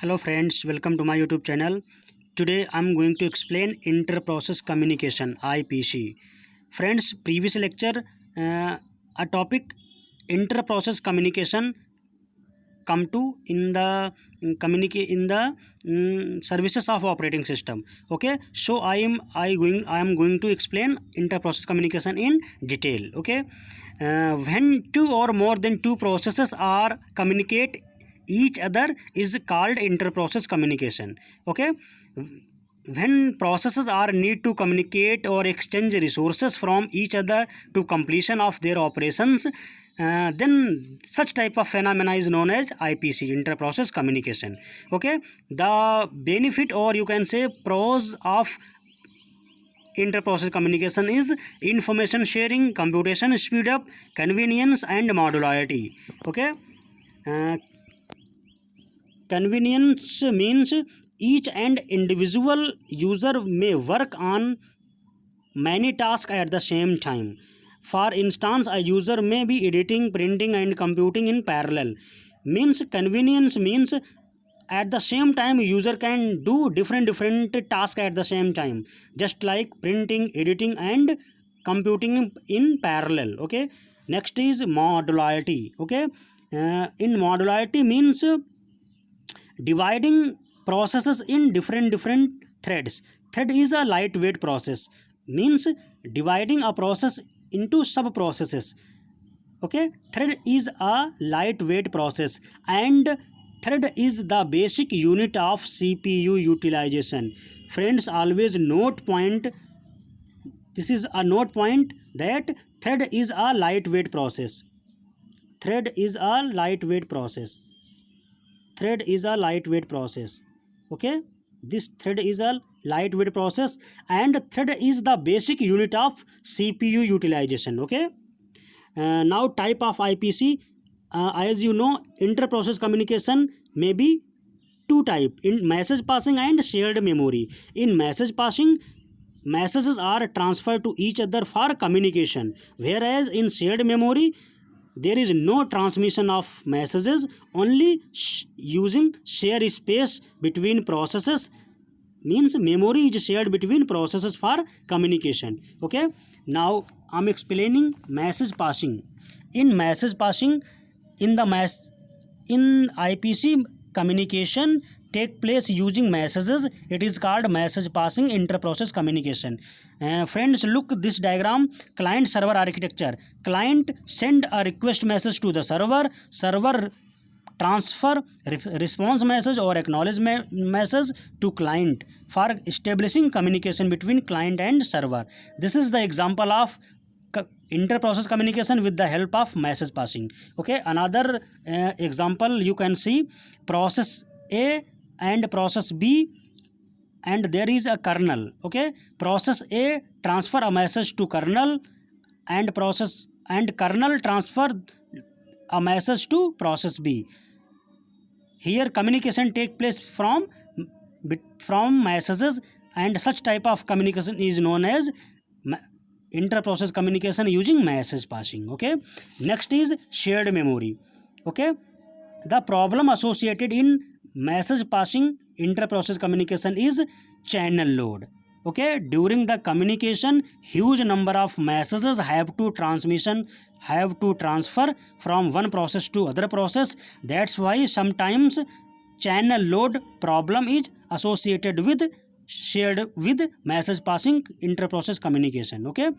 Hello friends, welcome to my YouTube channel. Today I'm going to explain inter-process communication IPC. Friends, previous lecture a topic inter-process communication come to in the communicate in the services of operating system. Okay, so I am going to explain inter-process communication in detail. Okay, when two or more than two processes are communicate each other is called inter-process communication. Okay, when processes are need to communicate or exchange resources from each other to completion of their operations, then such type of phenomena is known as IPC, inter-process communication. Okay, the benefit or you can say pros of inter-process communication is information sharing, computation speed up, convenience and modularity. Okay, convenience means each and individual user may work on many tasks at the same time. For instance, a user may be editing, printing and computing in parallel. Means convenience means at the same time user can do different tasks at the same time, just like printing, editing and computing in parallel. Okay, next is modularity. Okay, in modularity means dividing processes in different threads. Thread is a lightweight process, means dividing a process into sub processes. Okay, thread is a lightweight process and thread is the basic unit of CPU utilization. Friends, always note point, this is a note point, that thread is a lightweight process. Thread is a lightweight process. Thread is a lightweight process. Okay, this thread is a lightweight process and thread is the basic unit of CPU utilization. Okay, now type of IPC, as you know, inter-process communication may be two type, in message passing and shared memory. In message passing, messages are transferred to each other for communication, whereas in shared memory there is no transmission of messages, only using share space between processes, means memory is shared between processes for communication. Okay, now I'm explaining message passing. In message passing, in the in IPC, communication take place using messages. It is called message passing inter-process communication. Friends, look this diagram. Client server architecture. Client send a request message to the server. Server transfer response message or acknowledgement message to client for establishing communication between client and server. This is the example of inter-process communication with the help of message passing. Okay, another example you can see, process A and process B and there is a kernel. Okay, process A transfer a message to kernel and kernel transfer a message to process B. Here communication take place from messages and such type of communication is known as inter-process communication using message passing. Okay, next is shared memory. Okay, the problem associated in message passing inter-process communication is channel load. Okay, during the communication huge number of messages have to transfer from one process to other process. That's why sometimes channel load problem is associated with shared with message passing inter-process communication. Okay,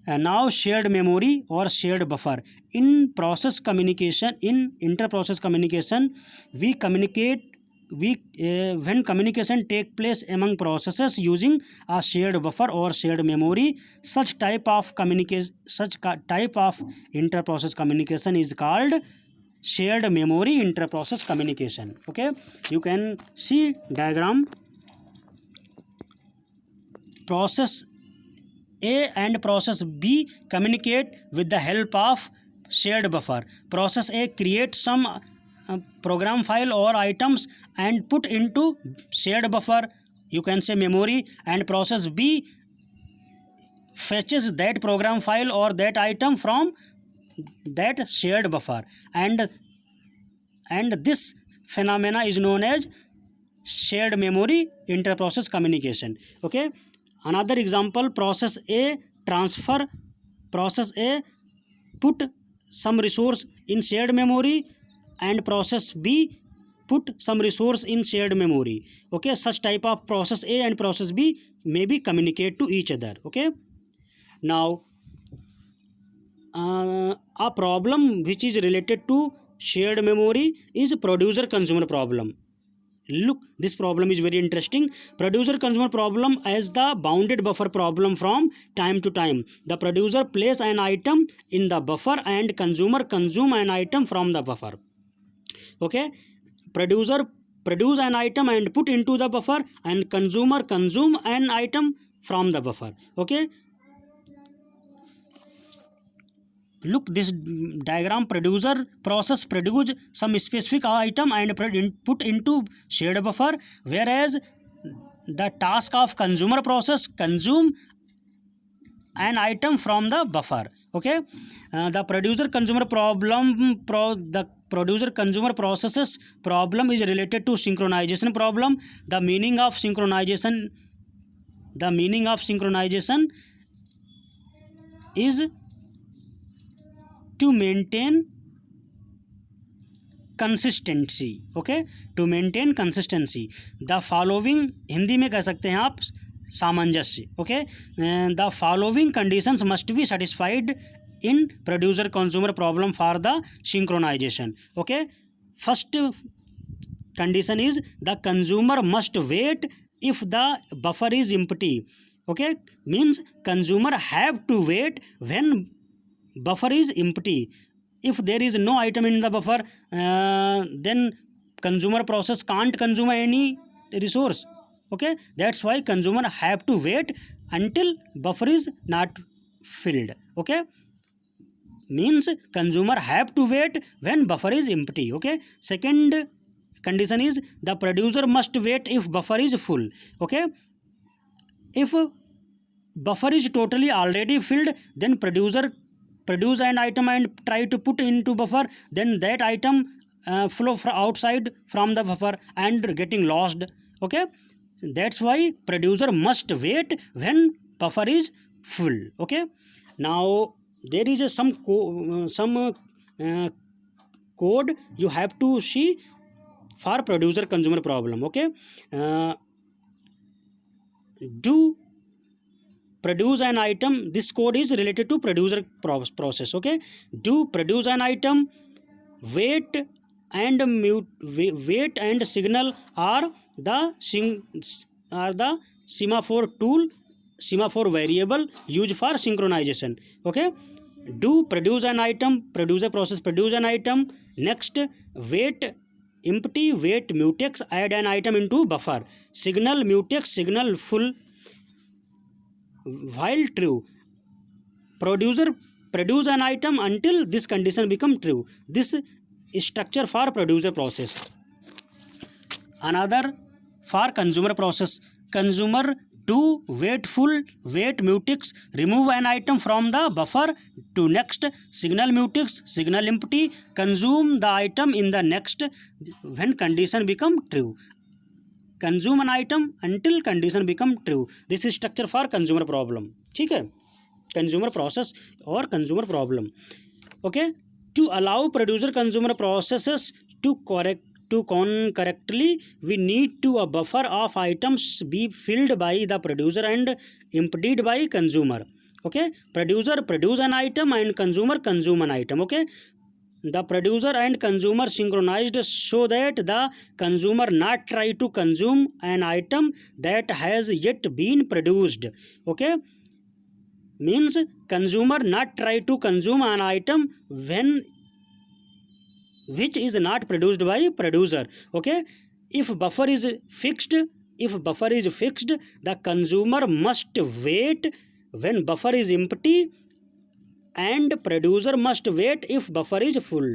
now shared memory or shared buffer. In process communication, in inter-process communication, we communicate when communication take place among processes using a shared buffer or shared memory. Such type of inter-process communication is called shared memory inter-process communication. Okay, you can see diagram. Process A and process B communicate with the help of shared buffer. Process A creates some program file or items and put into shared buffer, you can say memory, and process B fetches that program file or that item from that shared buffer, and this phenomena is known as shared memory, inter-process communication. Okay, another example, process A put some resource in shared memory, and process B put some resource in shared memory. Okay, such type of process A and process B maybe communicate to each other. Okay, now a problem which is related to shared memory is producer consumer problem. Look, this problem is very interesting. Producer consumer problem as the bounded buffer problem. From time to time, the producer place an item in the buffer and consumer consume an item from the buffer. Okay, producer produce an item and put into the buffer, and consumer consume an item from the buffer. Okay, look, this diagram, producer process produce some specific item and put into shared buffer, whereas the task of consumer process consume an item from the buffer. Okay, the producer consumer processes problem is related to synchronization problem. The meaning of synchronization is to maintain consistency. Okay, to maintain consistency. The following, Hindi में कह सकते हैं आप सामंजस्य. Okay, the following conditions must be satisfied in producer consumer problem for the synchronization. Okay, first condition is the consumer must wait if the buffer is empty. Okay, means consumer have to wait when buffer is empty. If there is no item in the buffer, then consumer process can't consume any resource. Okay, that's why consumer have to wait until buffer is not filled. Okay, means consumer have to wait when buffer is empty. Okay, second condition is the producer must wait if buffer is full. Okay, if buffer is totally already filled, then producer produce an item and try to put into buffer, then that item flow outside from the buffer and getting lost. Okay, that's why producer must wait when buffer is full. Okay, now there is some code you have to see for producer consumer problem. Okay, do produce an item, this code is related to producer process. Okay, do produce an item, wait and wait and signal are the semaphore variable used for synchronization. Okay, do produce an item, producer process produce an item, next wait empty, wait mutex, add an item into buffer, signal mutex, signal full, while true, producer produce an item until this condition become true. This is structure for producer process. Another for consumer process, consumer do wait full, wait mutex, remove an item from the buffer, to next signal mutex, signal empty, consume the item in the next when condition become true. consume an item until condition become true. This is structure for consumer problem. ठीक है, consumer process और consumer problem. Okay, to allow producer consumer processes to correctly, we need to a buffer of items be filled by the producer and emptied by consumer. Okay, producer produce an item and consumer consume an item. Okay, the producer and consumer synchronized so that the consumer not try to consume an item that has yet been produced. Okay, means consumer not try to consume an item which is not produced by producer. Okay, if buffer is fixed, the consumer must wait when buffer is empty, and producer must wait if buffer is full.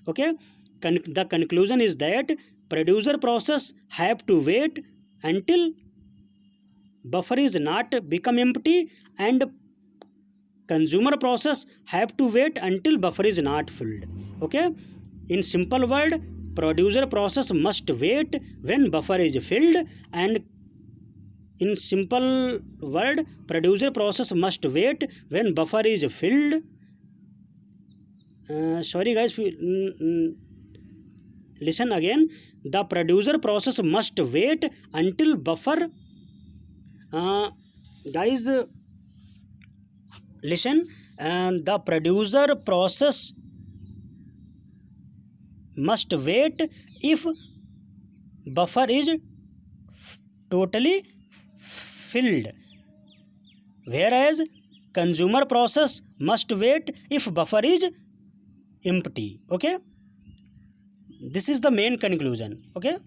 Okay, the conclusion is that producer process have to wait until buffer is not become empty, and consumer process have to wait until buffer is not filled. Okay, in simple word, producer process must wait when buffer is filled, and in simple word, producer process must wait when buffer is filled. Sorry guys, listen again. The producer process must wait until buffer. Guys, listen. And the producer process must wait if buffer is totally filled, whereas consumer process must wait if buffer is empty. Okay, this is the main conclusion. Okay,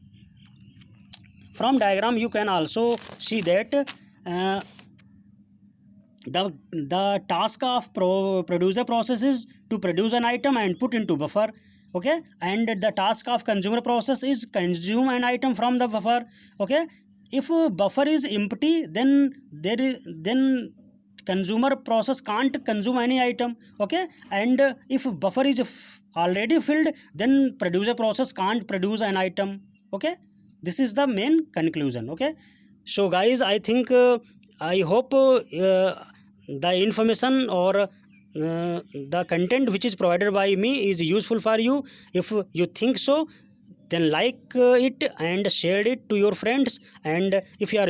from diagram you can also see that the task of producer process is to produce an item and put into buffer. Okay, and the task of consumer process is consume an item from the buffer. Okay, if buffer is empty, then consumer process can't consume any item. Okay, and if buffer is already filled, then producer process can't produce an item. Okay, this is the main conclusion. Okay, so guys, I think I hope the information or the content which is provided by me is useful for you. If you think so, then like it and share it to your friends, and if you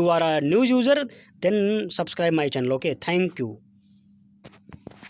are a new user, then subscribe my channel. Okay, thank you.